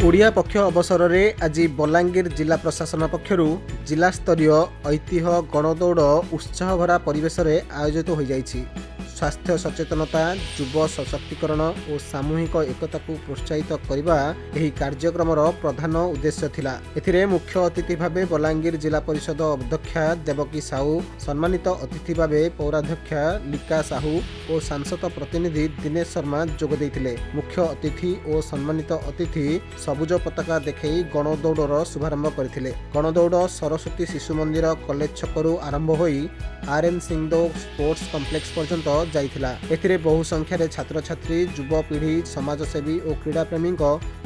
ओडिया पक्ष अवसर में आज बलांगीर जिला प्रशासन पक्षर जिला स्तरीय ऐतिह्य गणदौड़ उत्साह भरा परिवेश में आयोजित हो जाइछि। स्वास्थ्य सचेतनता, युव सशक्तिकरण और सामूहिक एकता को प्रोत्साहित करने यह कार्यक्रम प्रधान उद्देश्य थिला। एथिरे मुख्य अतिथि भावे बलांगीर जिला परिषद अध्यक्षा देवकी साहू, सम्मानित अतिथि भावे पौराध्यक्षा लिका साहू और सांसद प्रतिनिधि दिनेश शर्मा जोग देइथिले। मुख्य अतिथि और सम्मानित अतिथि सबुज पताका देखई गणदौड़ शुभारंभ करथिले। गणदौड़ सरस्वती शिशु मंदिर कॉलेज छकरू आरंभ होई आरएन सिंहदेव स्पोर्ट्स कॉम्प्लेक्स पर्यंत जाइथिला। एथिरे बहु संख्यार छात्र छात्री, युवा पीढ़ी, समाजसेवी और क्रीड़ा प्रेमी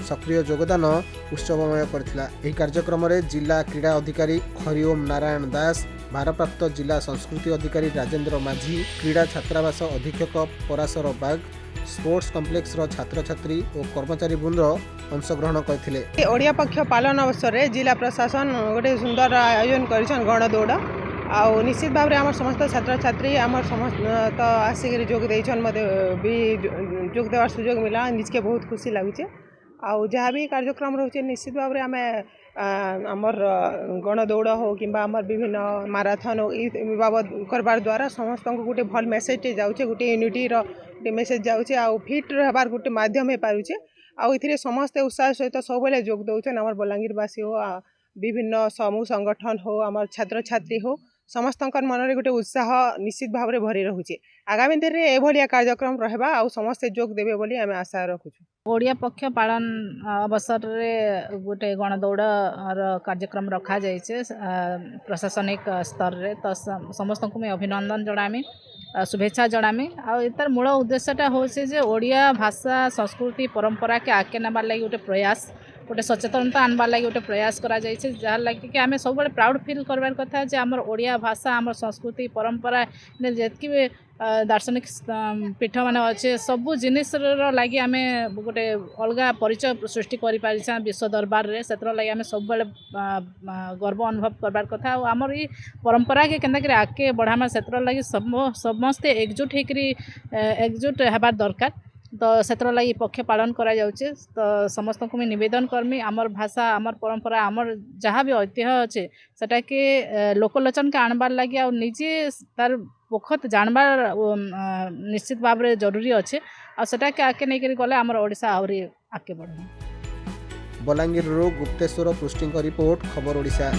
सक्रिय योगदान उत्सवमय करथिला। एही कार्यक्रम में जिला क्रीड़ा अधिकारी हरिओम नारायण दास, भारप्राप्त जिला संस्कृति अधिकारी राजेंद्र माझी, क्रीड़ा छात्रावास अधीक्षक पराशर बाग, स्पोर्ट्स कॉम्प्लेक्स छात्र छात्री और कर्मचारी वृंद अंशग्रहण करथिले। ओडिया पक्ष पालन अवसर में जिला प्रशासन गोटे सुंदर आयोजन कर गणदौड़ आउ निश्चित भाव में आम समस्त छात्र छात्री आम समस्त आसिक जोग देछन मते भी जोग देवार सुजोग मिला। निजके बहुत खुशी लगुचे। आउ जहाँ भी कार्यक्रम रोचे निश्चित भाव में आमे आमर गणदौड़ हो कि आमर विभिन्न माराथन हो बाबद करबार द्वारा समस्त को गोटे भल मेसेज जाऊे, गोटे यूनिटी गोटे मेसेज जाऊे आउ फिट रहार गोटे माध्यम हो पारुचे। आउ इथिरे समस्ते उत्साह सहित सब बेले जोग दौन। आमर बलांगीरवासी हो, विभिन्न समूह संगठन हो, आमर छात्र छात्री हो, समस्त मन में गोटे उत्साह निश्चित भाव में भरी रोचे। आगामी दिन में एभलिया कार्यक्रम रहा आ समस्ते जोग देवे बोली आम आशा रखुछु। ओडिया पक्ष पालन अवसर रे गोटे गणदौड़ कार्यक्रम रखा जाइए प्रशासनिक स्तर रे। तो समस्त को मैं अभिनंदन जनामी, शुभेच्छा जनामी। आर मूल उद्देश्यटा हूँ ओडिया भाषा संस्कृति परंपरा के आगे नबार लगी गोटे प्रयास, गोटे सचेतनता आनबार लगी गोटे प्रयास करा जाइए। जहाँ लगे कि आम सब प्राउड फिल करबार कथा जे आमर ओडिया भाषा, आमर संस्कृति परंपरा जितकी भी दार्शनिक पीठ मान अच्छे सबू जिनिस लगी आम गोटे अलग परिचय सृष्टि कर विश्व दरबार में। से लगे आम सब गर्व अनुभव करबार कथा। आमर ये परंपरा के केन्ता आगे बढ़ामा से लगे समस्ते एकजुट एकजुट होबार दरकार। तो से लगी पक्ष पालन करा जाउचे। तो समस्त को मैं निवेदन करमी आमर भाषा, आमर परंपरा, आमर जहाँ भी ऐतिह्य अच्छे सेटा के लोकलोचन के आनबार लगी आ निजे तार पोखत जानबार निश्चित भाव में जरूरी अच्छे। आ सेटा के आगे नहीं गले आमर ओडिशा आहरी आगे बढ़। बलांगीर गुप्तेश्वर पृष्टि रिपोर्ट, खबर ओडिशा।